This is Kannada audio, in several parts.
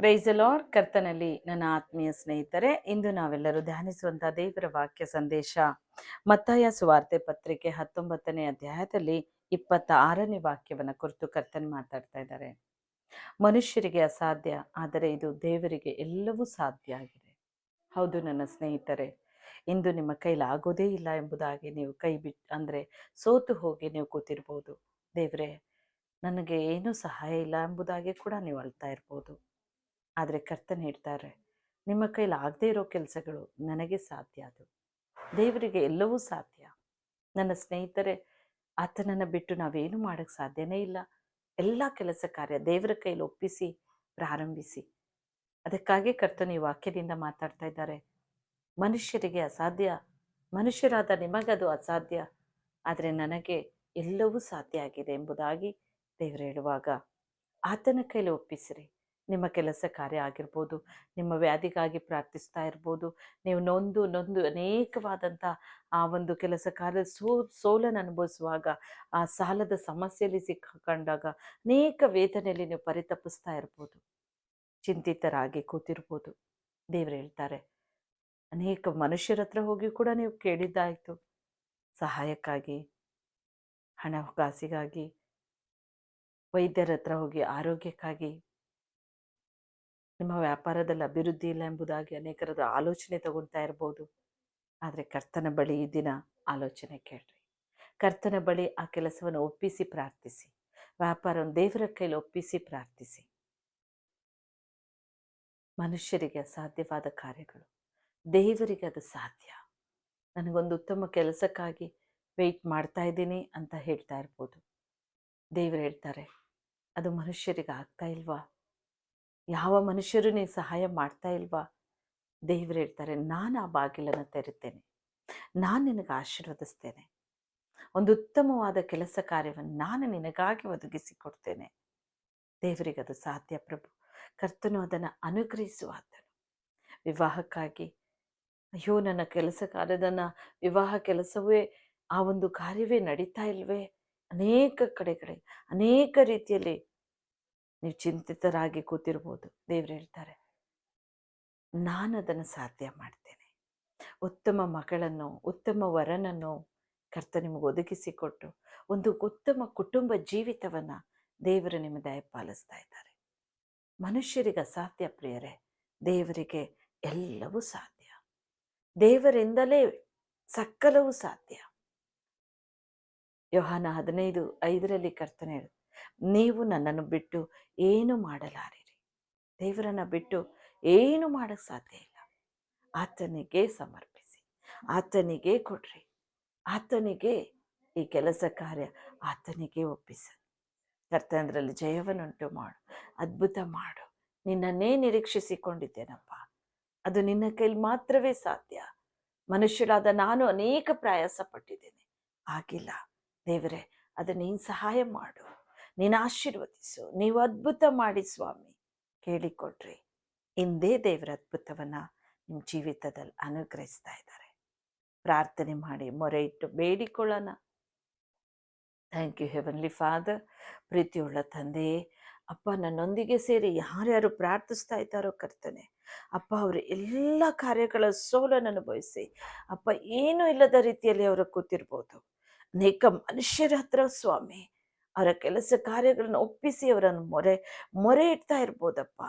Praise the lord. ಕರ್ತನಲ್ಲಿ ನನ್ನ ಆತ್ಮೀಯ ಸ್ನೇಹಿತರೆ, ಇಂದು ನಾವೆಲ್ಲರೂ ಧ್ಯಾನಿಸುವಂತಹ ದೇವರ ವಾಕ್ಯ ಸಂದೇಶ ಮತ್ತಾಯ ಸುವಾರ್ತೆ ಪತ್ರಿಕೆ 19ನೇ ಅಧ್ಯಾಯದಲ್ಲಿ 26ನೇ ವಾಕ್ಯವನ್ನು ಕುರಿತು ಕರ್ತನ್ ಮಾತಾಡ್ತಾ ಇದ್ದಾರೆ. ಮನುಷ್ಯರಿಗೆ ಅಸಾಧ್ಯ, ಆದರೆ ಇದು ದೇವರಿಗೆ ಎಲ್ಲವೂ ಸಾಧ್ಯ ಆಗಿದೆ. ಹೌದು ನನ್ನ ಸ್ನೇಹಿತರೆ, ಇಂದು ನಿಮ್ಮ ಕೈಲಾಗೋದೇ ಇಲ್ಲ ಎಂಬುದಾಗಿ ನೀವು ಅಂದರೆ ಸೋತು ಹೋಗಿ ನೀವು ಕೂತಿರ್ಬೋದು. ದೇವರೇ, ನನಗೆ ಏನೂ ಸಹಾಯ ಇಲ್ಲ ಎಂಬುದಾಗಿ ಕೂಡ ನೀವು ಅಳ್ತಾ ಇರ್ಬೋದು. ಆದರೆ ಕರ್ತನ್ ಹೇಳ್ತಾರೆ, ನಿಮ್ಮ ಕೈಲಿ ಆಗದೇ ಇರೋ ಕೆಲಸಗಳು ನನಗೆ ಸಾಧ್ಯ. ಅದು ದೇವರಿಗೆ ಎಲ್ಲವೂ ಸಾಧ್ಯ. ನನ್ನ ಸ್ನೇಹಿತರೆ, ಆತನನ್ನು ಬಿಟ್ಟು ನಾವೇನು ಮಾಡೋಕ್ಕೆ ಸಾಧ್ಯನೇ ಇಲ್ಲ. ಎಲ್ಲ ಕೆಲಸ ಕಾರ್ಯ ದೇವರ ಕೈಲಿ ಒಪ್ಪಿಸಿ ಪ್ರಾರಂಭಿಸಿ. ಅದಕ್ಕಾಗಿ ಕರ್ತನ ಈ ವಾಕ್ಯದಿಂದ ಮಾತಾಡ್ತಾ ಇದ್ದಾರೆ. ಮನುಷ್ಯರಿಗೆ ಅಸಾಧ್ಯ, ಮನುಷ್ಯರಾದ ನಿಮಗದು ಅಸಾಧ್ಯ, ಆದರೆ ನನಗೆ ಎಲ್ಲವೂ ಸಾಧ್ಯ ಆಗಿದೆ ಎಂಬುದಾಗಿ ದೇವರು ಹೇಳುವಾಗ ಆತನ ಕೈಲಿ ಒಪ್ಪಿಸಿರಿ. ನಿಮ್ಮ ಕೆಲಸ ಕಾರ್ಯ ಆಗಿರ್ಬೋದು, ನಿಮ್ಮ ವ್ಯಾಧಿಗಾಗಿ ಪ್ರಾರ್ಥಿಸ್ತಾ ಇರ್ಬೋದು, ನೀವು ನೊಂದು ಅನೇಕವಾದಂಥ ಆ ಒಂದು ಕೆಲಸ ಕಾರ್ಯ ಸೋಲನ್ನು ಅನುಭವಿಸುವಾಗ, ಆ ಸಾಲದ ಸಮಸ್ಯೆಯಲ್ಲಿ ಸಿಕ್ಕಿಕೊಂಡಾಗ ಅನೇಕ ವೇದನೆಯಲ್ಲಿ ನೀವು ಪರಿತಪಿಸ್ತಾ ಇರ್ಬೋದು, ಚಿಂತಿತರಾಗಿ ಕೂತಿರ್ಬೋದು. ದೇವರು ಹೇಳ್ತಾರೆ, ಅನೇಕ ಮನುಷ್ಯರ ಹತ್ರ ಹೋಗಿ ಕೂಡ ನೀವು ಕೇಳಿದ್ದಾಯಿತು, ಸಹಾಯಕ್ಕಾಗಿ, ಹಣಕಾಸಿಗಾಗಿ, ವೈದ್ಯರ ಹತ್ರ ಹೋಗಿ ಆರೋಗ್ಯಕ್ಕಾಗಿ, ನಿಮ್ಮ ವ್ಯಾಪಾರದಲ್ಲಿ ಅಭಿವೃದ್ಧಿ ಇಲ್ಲ ಎಂಬುದಾಗಿ ಅನೇಕರದ ಆಲೋಚನೆ ತಗೊಳ್ತಾ ಇರ್ಬೋದು. ಆದರೆ ಕರ್ತನ ಬಳಿ ಈ ದಿನ ಆಲೋಚನೆ ಕೇಳ್ರಿ. ಕರ್ತನ ಬಳಿ ಆ ಕೆಲಸವನ್ನು ಒಪ್ಪಿಸಿ ಪ್ರಾರ್ಥಿಸಿ. ವ್ಯಾಪಾರವನ್ನು ದೇವರ ಕೈಲಿ ಒಪ್ಪಿಸಿ ಪ್ರಾರ್ಥಿಸಿ. ಮನುಷ್ಯರಿಗೆ ಅಸಾಧ್ಯವಾದ ಕಾರ್ಯಗಳು ದೇವರಿಗೆ ಅದು ಸಾಧ್ಯ. ನನಗೊಂದು ಉತ್ತಮ ಕೆಲಸಕ್ಕಾಗಿ ವೆಯ್ಟ್ ಮಾಡ್ತಾ ಇದ್ದೀನಿ ಅಂತ ಹೇಳ್ತಾ ಇರ್ಬೋದು. ದೇವರು ಹೇಳ್ತಾರೆ, ಅದು ಮನುಷ್ಯರಿಗೆ ಆಗ್ತಾ ಇಲ್ವಾ? ಯಾವ ಮನುಷ್ಯರು ನೀವು ಸಹಾಯ ಮಾಡ್ತಾ ಇಲ್ವಾ? ದೇವರು ಹೇಳ್ತಾರೆ, ನಾನು ಆ ಬಾಗಿಲನ್ನು ತೆರಿತೇನೆ, ನಾನು ನಿನಗೆ ಆಶೀರ್ವದಿಸ್ತೇನೆ, ಒಂದು ಉತ್ತಮವಾದ ಕೆಲಸ ಕಾರ್ಯವನ್ನು ನಾನು ನಿನಗಾಗಿ ಒದಗಿಸಿಕೊಡ್ತೇನೆ. ದೇವರಿಗೆ ಅದು ಸಾಧ್ಯ ಪ್ರಭು. ಕರ್ತನು ಅದನ್ನು ಅನುಗ್ರಹಿಸುವಾತನು. ವಿವಾಹಕ್ಕಾಗಿ, ಅಯ್ಯೋ ನನ್ನ ಕೆಲಸ ಕಾರ್ಯದನ್ನ ವಿವಾಹ ಕೆಲಸವೇ ಆ ಒಂದು ಕಾರ್ಯವೇ ನಡೀತಾ ಇಲ್ವೇ? ಅನೇಕ ಕಡೆಗಡೆ ಅನೇಕ ರೀತಿಯಲ್ಲಿ ನೀವು ಚಿಂತಿತರಾಗಿ ಕೂತಿರ್ಬೋದು. ದೇವರು ಹೇಳ್ತಾರೆ, ನಾನು ಅದನ್ನು ಸಾಧ್ಯ ಮಾಡ್ತೇನೆ. ಉತ್ತಮ ಮಗಳನ್ನು, ಉತ್ತಮ ವರನನ್ನು ಕರ್ತ ನಿಮಗೆ ಒದಗಿಸಿಕೊಟ್ಟು ಒಂದು ಉತ್ತಮ ಕುಟುಂಬ ಜೀವಿತವನ್ನು ದೇವರು ನಿಮ್ಮ ದಯಪಾಲಿಸ್ತಾ ಇದ್ದಾರೆ. ಮನುಷ್ಯರಿಗೆ ಅಸಾಧ್ಯ ಪ್ರಿಯರೇ, ದೇವರಿಗೆ ಎಲ್ಲವೂ ಸಾಧ್ಯ. ದೇವರಿಂದಲೇ ಸಕಲವೂ ಸಾಧ್ಯ. ಯೋಹಾನ 15:5 ಕರ್ತನೆ ಹೇಳು, ನೀವು ನನ್ನನ್ನು ಬಿಟ್ಟು ಏನು ಮಾಡಲಾರಿರಿ. ದೇವರನ್ನು ಬಿಟ್ಟು ಏನು ಮಾಡೋಕ್ಕೆ ಸಾಧ್ಯ ಇಲ್ಲ. ಆತನಿಗೆ ಸಮರ್ಪಿಸಿ, ಆತನಿಗೆ ಕೊಡ್ರಿ, ಆತನಿಗೆ ಈ ಕೆಲಸ ಕಾರ್ಯ ಆತನಿಗೆ ಒಪ್ಪಿಸ. ಕರ್ತನದ್ರಲ್ಲಿ ಜಯವನ್ನುಂಟು ಮಾಡು, ಅದ್ಭುತ ಮಾಡು. ನಿನ್ನನ್ನೇ ನಿರೀಕ್ಷಿಸಿಕೊಂಡಿದ್ದೇನಪ್ಪ, ಅದು ನಿನ್ನ ಕೈಲಿ ಮಾತ್ರವೇ ಸಾಧ್ಯ. ಮನುಷ್ಯರಾದ ನಾನು ಅನೇಕ ಪ್ರಯಾಸ ಪಟ್ಟಿದ್ದೇನೆ, ಆಗಿಲ್ಲ. ದೇವರೇ, ಅದು ನೀನು ಸಹಾಯ ಮಾಡು, ನೀನು ಆಶೀರ್ವದಿಸು, ನೀವು ಅದ್ಭುತ ಮಾಡಿ ಸ್ವಾಮಿ. ಕೇಳಿಕೊಡ್ರಿ. ಇಂದೇ ದೇವರ ಅದ್ಭುತವನ್ನು ನಿಮ್ಮ ಜೀವಿತದಲ್ಲಿ ಅನುಗ್ರಹಿಸ್ತಾ ಇದ್ದಾರೆ. ಪ್ರಾರ್ಥನೆ ಮಾಡಿ ಮೊರೆ ಇಟ್ಟು ಬೇಡಿಕೊಳ್ಳೋಣ. Thank you heavenly father. ಪ್ರೀತಿಯುಳ್ಳ ತಂದೆಯೇ, ಅಪ್ಪ, ನನ್ನೊಂದಿಗೆ ಸೇರಿ ಯಾರ್ಯಾರು ಪ್ರಾರ್ಥಿಸ್ತಾ ಇದ್ದಾರೋ ಕರ್ತನೆ, ಅಪ್ಪ, ಅವರು ಎಲ್ಲ ಕಾರ್ಯಗಳ ಸೋಲನ್ನು ಅನುಭವಿಸಿ, ಅಪ್ಪ, ಏನೂ ಇಲ್ಲದ ರೀತಿಯಲ್ಲಿ ಅವರು ಕೂತಿರ್ಬೋದು. ಅನೇಕ ಮನುಷ್ಯರ ಹತ್ರ ಸ್ವಾಮಿ ಅವರ ಕೆಲಸ ಕಾರ್ಯಗಳನ್ನು ಒಪ್ಪಿಸಿ ಅವರನ್ನು ಮೊರೆ ಇಡ್ತಾ ಇರ್ಬೋದಪ್ಪ.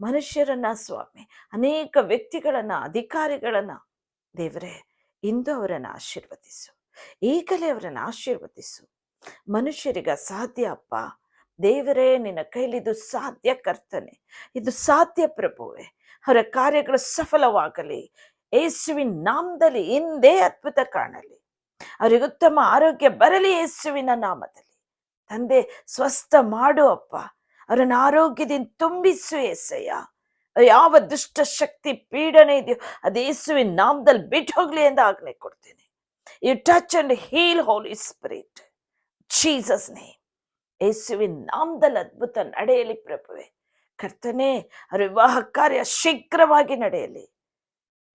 ಮನುಷ್ಯರನ್ನ ಸ್ವಾಮಿ, ಅನೇಕ ವ್ಯಕ್ತಿಗಳನ್ನು, ಅಧಿಕಾರಿಗಳನ್ನು ದೇವರೇ, ಇಂದು ಅವರನ್ನು ಆಶೀರ್ವದಿಸು, ಈಗಲೇ ಅವರನ್ನು ಆಶೀರ್ವದಿಸು. ಮನುಷ್ಯರಿಗೆ ಅಸಾಧ್ಯ ಅಪ್ಪ, ದೇವರೇ, ನಿನ್ನ ಕೈಲಿದು ಸಾಧ್ಯ ಕರ್ತನೆ, ಇದು ಸಾಧ್ಯ ಪ್ರಭುವೆ. ಅವರ ಕಾರ್ಯಗಳು ಸಫಲವಾಗಲಿ, ಯೇಸುವಿನ ನಾಮದಲ್ಲಿ ಇಂದೇ ಅದ್ಭುತ ಕಾಣಲಿ. ಅವರಿಗೆ ಉತ್ತಮ ಆರೋಗ್ಯ ಬರಲಿ ಯೇಸುವಿನ ನಾಮದಲ್ಲಿ. ತಂದೆ, ಸ್ವಸ್ಥ ಮಾಡು ಅಪ್ಪ, ಅವರನ್ನು ಆರೋಗ್ಯದಿಂದ ತುಂಬಿಸು ಯೇಸಯ್ಯ. ಯಾವ ದುಷ್ಟ ಶಕ್ತಿ ಪೀಡನೆ ಇದೆಯೋ ಅದು ಯೇಸುವಿನ ನಾಮದಲ್ಲಿ ಬಿಟ್ಟು ಹೋಗ್ಲಿ ಎಂದು ಆಜ್ಞೆ ಕೊಡ್ತೇನೆ. You touch and heal holy spirit, Jesus name. ಯೇಸುವಿನ ನಾಮದಲ್ಲಿ ಅದ್ಭುತ ನಡೆಯಲಿ ಪ್ರಭುವೆ. ಕರ್ತನೇ, ಅವರ ವಿವಾಹ ಕಾರ್ಯ ಶೀಘ್ರವಾಗಿ ನಡೆಯಲಿ.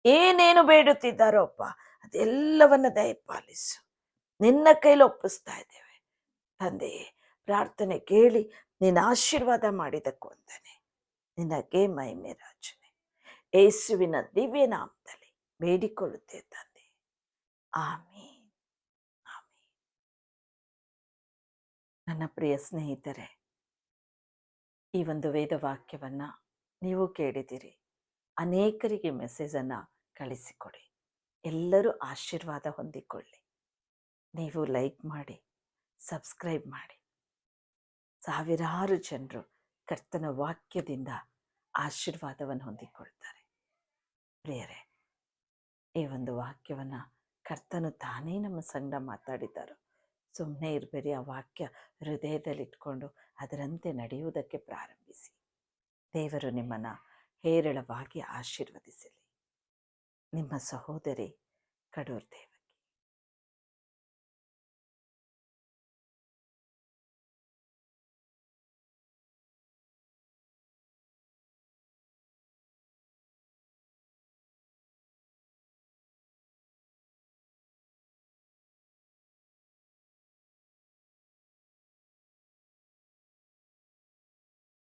ಏನೇನು ಬೇಡುತ್ತಿದ್ದಾರೋ ಅಪ್ಪ, ಅದೆಲ್ಲವನ್ನ ದಯಪಾಲಿಸು. ನಿನ್ನ ಕೈಲಿ ಒಪ್ಪಿಸ್ತಾ ಇದ್ದೇವೆ ತಂದೆಯೇ. ಪ್ರಾರ್ಥನೆ ಕೇಳಿ ನೀನು ಆಶೀರ್ವಾದ ಮಾಡಿದಕ್ಕೂ ಅಂತಾನೆ. ನಿನಗೆ ಮಹಿಮೆ ರಾಜನೇ. ಯೇಸುವಿನ ದಿವ್ಯ ನಾಮದಲ್ಲಿ ಬೇಡಿಕೊಳ್ಳುತ್ತೇವೆ ತಂದೆ. ಆಮೀನ್. ಆಮೀನ್. ನನ್ನ ಪ್ರಿಯ ಸ್ನೇಹಿತರೆ, ಈ ಒಂದು ವೇದ ವಾಕ್ಯವನ್ನು ನೀವು ಕೇಳಿದಿರಿ. ಅನೇಕರಿಗೆ ಮೆಸೇಜನ್ನು ಕಳಿಸಿಕೊಡಿ. ಎಲ್ಲರೂ ಆಶೀರ್ವಾದ ಹೊಂದಿಕೊಳ್ಳಿ. ನೀವು ಲೈಕ್ ಮಾಡಿ, ಸಬ್ಸ್ಕ್ರೈಬ್ ಮಾಡಿ. ಸಾವಿರಾರು ಜನರು ಕರ್ತನ ವಾಕ್ಯದಿಂದ ಆಶೀರ್ವಾದವನ್ನು ಹೊಂದಿಕೊಳ್ತಾರೆ. ಪ್ರಿಯರೇ, ಈ ಒಂದು ವಾಕ್ಯವನ್ನು ಕರ್ತನು ತಾನೇ ನಮ್ಮ ಸಂಗಡ ಮಾತಾಡಿದ್ದಾರೋ. ಸುಮ್ಮನೆ ಇರಬೇಡಿ, ಆ ವಾಕ್ಯ ಹೃದಯದಲ್ಲಿಟ್ಕೊಂಡು ಅದರಂತೆ ನಡೆಯುವುದಕ್ಕೆ ಪ್ರಾರಂಭಿಸಿ. ದೇವರು ನಿಮ್ಮನ್ನು ಹೇರಳವಾಗಿ ಆಶೀರ್ವದಿಸಲಿ. ನಿಮ್ಮ ಸಹೋದರಿ ಕಡೂರ್ ದೇವಿ.